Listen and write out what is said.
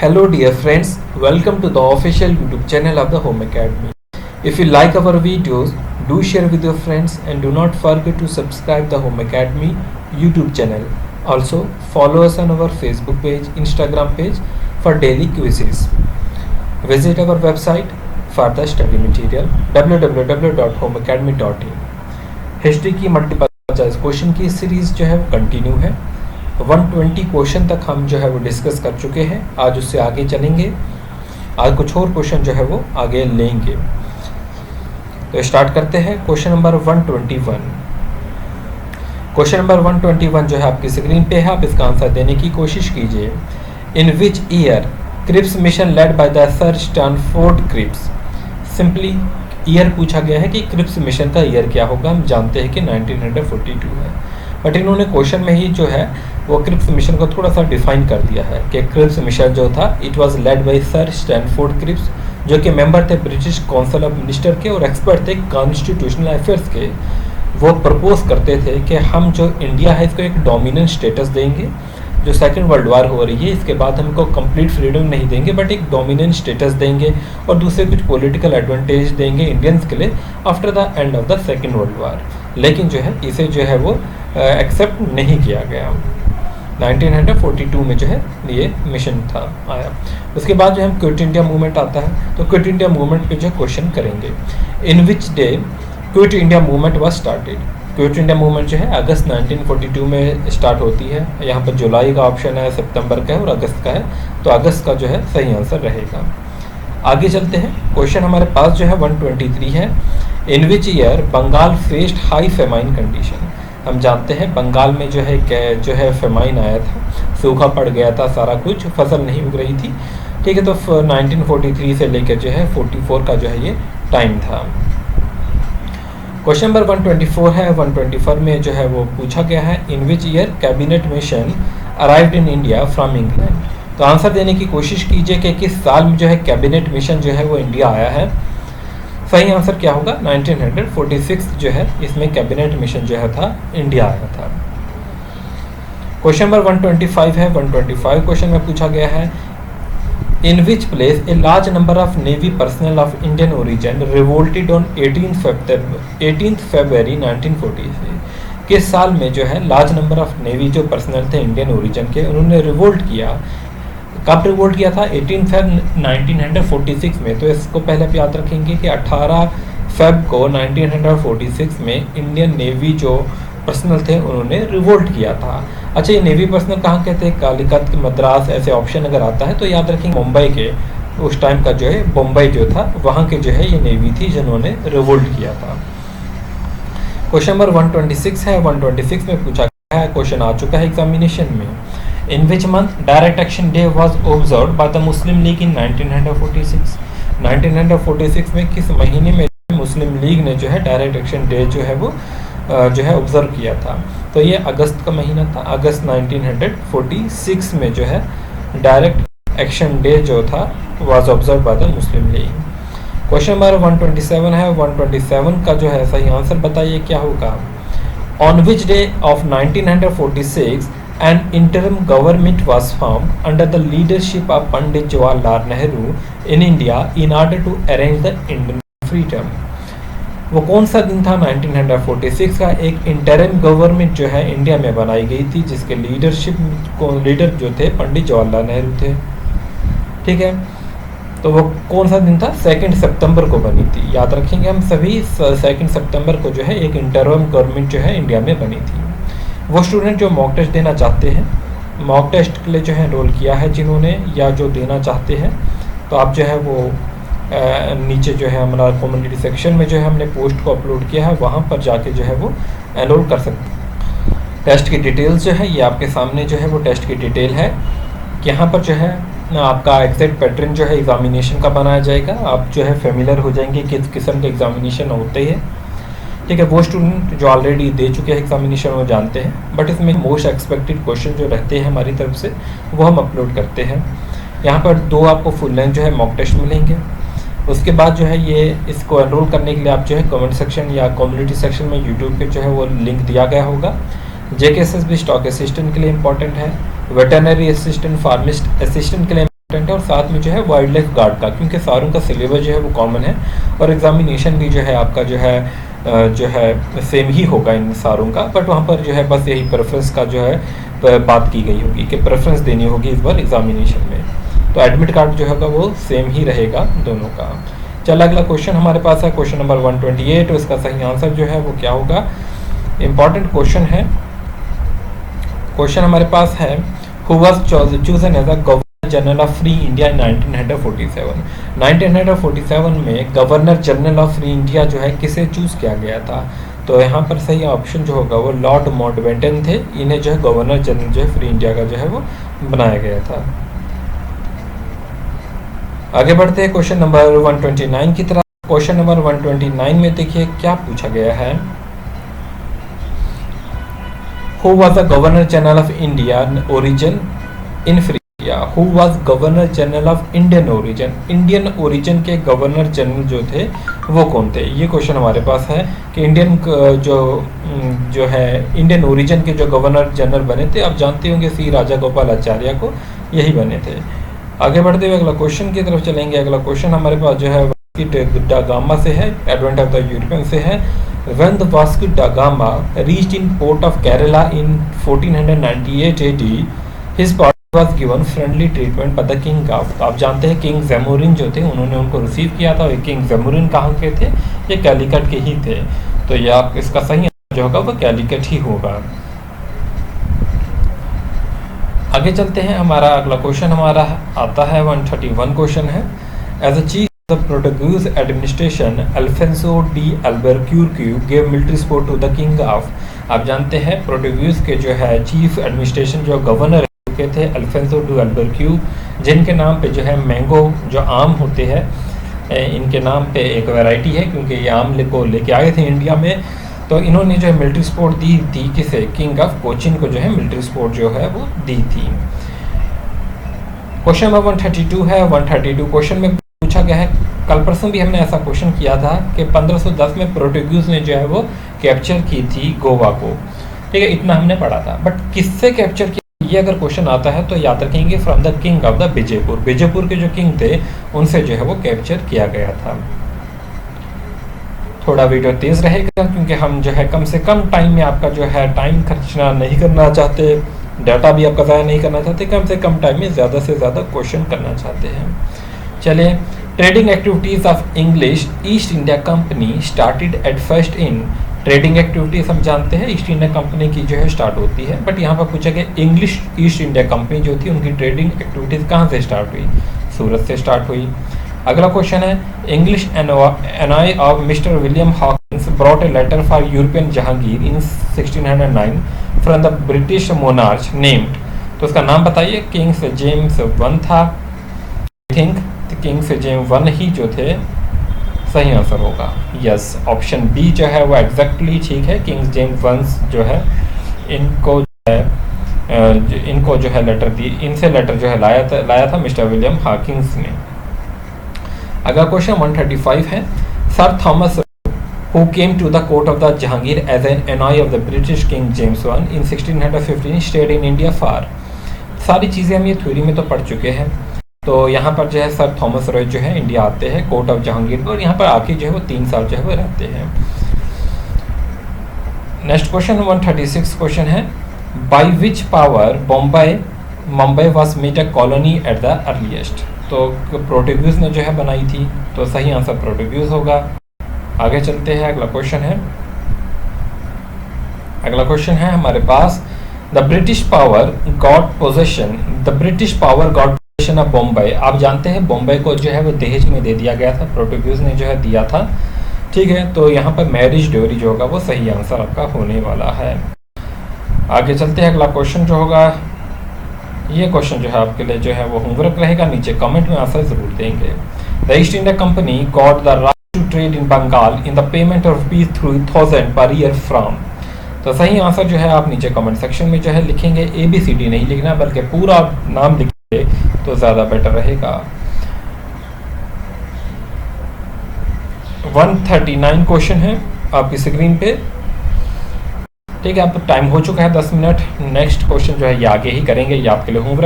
Hello dear friends, welcome to the official YouTube channel of the Home Academy. If you like our videos, do share with your friends and do not forget to subscribe the Home Academy YouTube channel. Also follow us on our Facebook page, Instagram page for daily quizzes. Visit our website for the study material www.homeacademy.in. History की multiple choice question की series जो है वो continue है। 120 question तक हम जो है वो डिस्कस कर चुके हैं। आज उससे आगे चलेंगे, आज कुछ और क्वेश्चन जो है वो आगे लेंगे। तो स्टार्ट करते हैं क्वेश्चन नंबर 121। क्वेश्चन नंबर 121 जो है आपकी स्क्रीन पे है, आप इसका आंसर देने की कोशिश कीजिए। In which year Cripps mission led by the sir Stanford Cripps. Simply year पूछा गया है कि क्रिप्स मिशन का ईयर क्या होगा। हम जानते हैं कि 1942 है, बट इन्होंने क्वेश्चन में ही जो है वो क्रिप्स मिशन को थोड़ा सा डिफाइन कर दिया है कि क्रिप्स मिशन जो था it was led by sir Stanford Cripps, जो कि मेंबर थे ब्रिटिश काउंसिल ऑफ मिनिस्टर के और एक्सपर्ट थे कॉन्स्टिट्यूशनल अफेयर्स के। वो प्रपोज करते थे कि हम जो इंडिया है इसको एक डोमिनेंट स्टेटस देंगे। जो सेकेंड वर्ल्ड वार हो रही है इसके बाद हमको कंप्लीट फ्रीडम नहीं देंगे, बट एक डोमिनेंट स्टेटस देंगे और दूसरे कुछ पॉलिटिकल एडवांटेज देंगे इंडियंस के लिए after the end of the second world war. लेकिन जो है इसे जो है वो एक्सेप्ट नहीं किया गया। 1942 में जो है ये मिशन था आया। उसके बाद जो हम क्विट इंडिया मूवमेंट आता है, तो क्विट इंडिया मूवमेंट पे जो क्वेश्चन करेंगे। In which day Quit India movement was started. Quit India movement जो है अगस्त 1942 में स्टार्ट होती है। यहाँ पर जुलाई का ऑप्शन है, सितंबर का है और अगस्त का है, तो अगस्त का जो है सही आंसर रहेगा। आगे चलते हैं। क्वेश्चन हमारे पास जो है 123 है। In which year Bengal faced high famine condition. हम जानते हैं बंगाल में जो है फेमाइन आया था, सूखा पड़ गया था, सारा कुछ फसल नहीं उग रही थी। ठीक है, तो 1943 से लेकर जो है 44 का जो है ये टाइम था। क्वेश्चन नंबर 124 है। 124 में जो है वो पूछा गया है in which year cabinet mission arrived in India from England. तो आंसर देने की कोशिश कीजिए कि किस साल में जो है कैबिनेट मिशन जो है वो इंडिया आया है। सही आंसर क्या होगा? 1946 जो है इसमें कैबिनेट मिशन जो है था इंडिया आया था। क्वेश्चन नंबर 125 है। 125 क्वेश्चन में पूछा गया है in which place a large number of navy personnel of Indian origin revolted on 18th February 1940। किस साल में जो है लार्ज नंबर ऑफ नेवी जो पर्सनल थे इंडियन ओरिजिन के, उन्होंने रिवोल्ट किया। कब रिवोल्ट किया था? 18 Feb 1946 में। तो इसको पहले आप याद रखेंगे कि 18 Feb को 1946 में इंडियन नेवी जो पर्सनल थे उन्होंने रिवोल्ट किया था। अच्छा, ये नेवी पर्सनल कहाँ के थे? कालीकत, मद्रास, ऐसे ऑप्शन अगर आता है तो याद रखेंगे मुंबई के, उस टाइम का जो है बम्बई जो था वहाँ के जो है ये नेवी थी जिन्होंने रिवोल्ट किया था। क्वेश्चन नंबर 126 है। 126 में पूछा गया है, क्वेश्चन आ चुका है एग्जामिनेशन में। In which month direct action day was observed by the Muslim League in 1946। 1946 में किस महीने में मुस्लिम लीग ने जो है डायरेक्ट एक्शन डे जो है वो जो है ऑब्जर्व किया था? तो ये अगस्त का महीना था। अगस्त 1946 में जो है डायरेक्ट एक्शन डे जो था was observe by the Muslim league. Question number 127 है। 127 का जो है सही आंसर बताइए क्या होगा? On which day of 1946 an interim government was formed under the leadership of Pandit Jawaharlal Nehru in India in order to arrange the Indian freedom. वो कौन सा दिन था? 1946 का एक इंटरिम गवर्नमेंट जो है इंडिया में बनाई गई थी, जिसके लीडर जो थे पंडित जवाहरलाल नेहरू थे। ठीक है, तो वो कौन सा दिन था? 2 सितंबर को बनी थी। याद रखेंगे हम सभी, 2 सितंबर को जो है एक इंटरिम गवर्नमेंट जो है इंडिया में बनी थी। वो स्टूडेंट जो मॉक टेस्ट देना चाहते हैं, मॉक टेस्ट के लिए जो है एनरोल किया है जिन्होंने, या जो देना चाहते हैं, तो आप जो है वो नीचे जो है हमारा कम्युनिटी सेक्शन में जो है हमने पोस्ट को अपलोड किया है, वहाँ पर जाके जो है वो एनरोल कर सकते हैं। टेस्ट की डिटेल्स जो है ये आपके सामने जो है वो टेस्ट की डिटेल है। यहाँ पर जो है आपका एग्जैक्ट पैटर्न जो है एग्जामिनेशन का बनाया जाएगा। आप जो है फेमिलियर हो जाएंगे किस किस्म के एग्जामिनेशन होते हैं। ठीक है, वो स्टूडेंट जो ऑलरेडी दे चुके हैं एग्जामिनेशन वो जानते हैं, बट इसमें मोस्ट एक्सपेक्टेड क्वेश्चन जो रहते हैं हमारी तरफ से वो हम अपलोड करते हैं। यहाँ पर 2 आपको फुल लेंथ जो है मॉक टेस्ट मिलेंगे। उसके बाद जो है ये इसको एनरोल करने के लिए आप जो है कमेंट सेक्शन या कम्युनिटी सेक्शन में यूट्यूब पे जो है वो लिंक दिया गया होगा। JKSSB स्टॉक असिस्टेंट के लिए इंपॉर्टेंट है, वेटरनरी असिस्टेंट, फार्मिस्ट असिस्टेंट के लिए है और साथ में जो है वाइल्ड लाइफ गार्ड का, क्योंकि सारों का सिलेबस जो है वो कॉमन है और एग्जामिनेशन भी जो है आपका जो है सेम ही होगा इन सारों का, बट वहाँ पर जो है बस यही प्रेफरेंस का जो है बात की गई होगी कि प्रेफरेंस देनी होगी इस बार एग्जामिनेशन में। तो एडमिट कार्ड जो होगा वो सेम ही रहेगा दोनों का। चल अगला क्वेश्चन हमारे पास है क्वेश्चन नंबर 128। इसका सही आंसर जो है वो क्या होगा, इम्पॉर्टेंट क्वेश्चन है। क्वेश्चन हमारे पास है who was chosen as a governor general of free India in 1947। 1947 में governor general of free India जो है किसे चूज किया गया था, तो यहाँ पर सही ऑप्शन जो होगा वो लॉर्ड माउंटबेटन थे। इन्हें जो है गवर्नर जनरल जो है फ्री इंडिया का जो है वो बनाया गया था। आगे बढ़ते हैं क्वेश्चन नंबर 129 की तरफ। क्वेश्चन नंबर 129 में देखिए क्या पूछा गया है, who was the governor general of India origin in free India. Who was governor general of Indian origin, Indian origin के गवर्नर जनरल जो थे वो कौन थे। ये क्वेश्चन हमारे पास है कि इंडियन जो है इंडियन ओरिजिन के जो गवर्नर जनरल बने थे, आप जानते होंगे सी राजागोपालाचार्य को, यही बने थे। आगे बढ़ते हुए अगला क्वेश्चन की तरफ चलेंगे। अगला क्वेश्चन हमारे पास जो है वास्को डा गामा से है, एडवेंट ऑफ द यूरोपियन से है। When the Vasco da Gama reached in port of Kerala in 1498 AD, his body was given friendly treatment by the king of। आप जानते हैं किंग जैमुरिन जो थे उन्होंने उनको रिसीव किया था। किंग जैमुरिन कहाँ के थे, ये कैलिकट के ही थे। तो ये आप इसका सही जो होगा वो कैलिकट ही होगा। आगे चलते हैं, हमारा अगला क्वेश्चन हमारा आता है 131 क्वेश्चन है। As a chief the Portuguese administration, Alfonso de Albuquerque gave military support to the king of। आप जानते हैं पोर्टुगीज के जो है चीफ एडमिनिस्ट्रेशन जो गवर्नर के थे अल्फोंसो डे अल्बुक्यूर्क, जिनके नाम पे जो है मैंगो जो आम होते हैं, इनके नाम पे एक वैरायटी है क्योंकि ये आम को लेके आए थे इंडिया में। तो इन्होंने जो है मिलिट्री सपोर्ट दी थी किसे, किंग ऑफ कोचिन को जो है मिलिट्री सपोर्ट जो है वो दी थी। क्वेश्चन नंबर 132 है। 132 क्वेश्चन में पूछा गया है, कल परसों भी हमने ऐसा क्वेश्चन किया था कि 1510 में पोर्टुगीज ने जो है वो कैप्चर की थी गोवा को, ठीक है, इतना हमने पढ़ा था। बट किससे कैप्चर किया, ये अगर क्वेश्चन आता है तो याद रखेंगे from the king of the Vijaypur. Vijaypur के जो किंग थे उनसे जो है वो कैप्चर किया गया था। थोड़ा वीडियो तेज रहेगा क्योंकि हम जो है कम से कम टाइम में आपका जो है टाइम खर्चना नहीं करना चाहते, डाटा भी आपका ज़ाया नहीं करना चाहते, कम से कम टाइम में ज़्यादा से ज़्यादा क्वेश्चन करना चाहते हैं। चलिए, trading activities of English east India company started at first in. Trading activities हम जानते हैं ईस्ट इंडिया कंपनी की जो है स्टार्ट होती है, बट यहाँ पर पूछा गया इंग्लिश ईस्ट इंडिया कंपनी जो थी उनकी ट्रेडिंग एक्टिविटीज कहाँ से स्टार्ट हुई, सूरत से स्टार्ट हुई। अगला क्वेश्चन है, English envoy of mister William Hawkins brought a letter for European Jahangir in 1609 from the British monarch named. तो उसका नाम बताइए। किंग्स जेम्स वन था, I think kings James one ही जो थे सही आंसर होगा। यस, ऑप्शन बी जो है वो एग्जैक्टली ठीक है। किंग्स जेम्स वन जो है इनको जो है लेटर दी, इनसे लेटर जो है लाया था मिस्टर विलियम हॉकिंस ने। अगला क्वेश्चन 135 है, sir Thomas who came to the court of the Jahangir as an envoy of the British King James I in 1615 stayed in India for। सारी चीज़ें हम ये थ्योरी में तो पढ़ चुके हैं। तो यहाँ पर जो है सर थॉमस रॉय जो है इंडिया आते हैं कोर्ट ऑफ जहांगीर और यहाँ पर आके जो है वो 3 साल जो है वो रहते हैं। नेक्स्ट क्वेश्चन 136 क्वेश्चन है, by which power Mumbai was made a colony at the earliest. तो पोर्टुगीज ने जो है बनाई थी, तो सही आंसर पोर्टुगीज होगा। आगे चलते हैं, अगला क्वेश्चन है हमारे पास, the British power got possession of Bombay. आप जानते हैं बॉम्बे को जो है वो दहेज में दे दिया गया था, पोर्टुगीज ने जो है दिया था, ठीक है। तो यहाँ पर मैरिज ड्योरी जो होगा वो सही आंसर आपका होने वाला है। आगे चलते हैं, अगला क्वेश्चन जो होगा, ये क्वेश्चन जो है आपके लिए जो है वो होमवर्क रहेगा, नीचे कमेंट में आंसर जरूर देंगे। The East India company got the right to trade in Bengal in the payment of ₹3,000 per year from. तो सही आंसर जो है आप नीचे कमेंट सेक्शन में जो है लिखेंगे, ABCD नहीं लिखना बल्कि पूरा नाम लिखेंगे तो ज़्यादा बेटर रहेगा। 139 क्वेश्चन है आपकी स्क्रीन पे, ठीक है। अब टाइम हो चुका है 10 मिनट। नेक्स्ट क्वेश्चन जो है ये आगे ही करेंगे, ये आपके लिए होमवर्क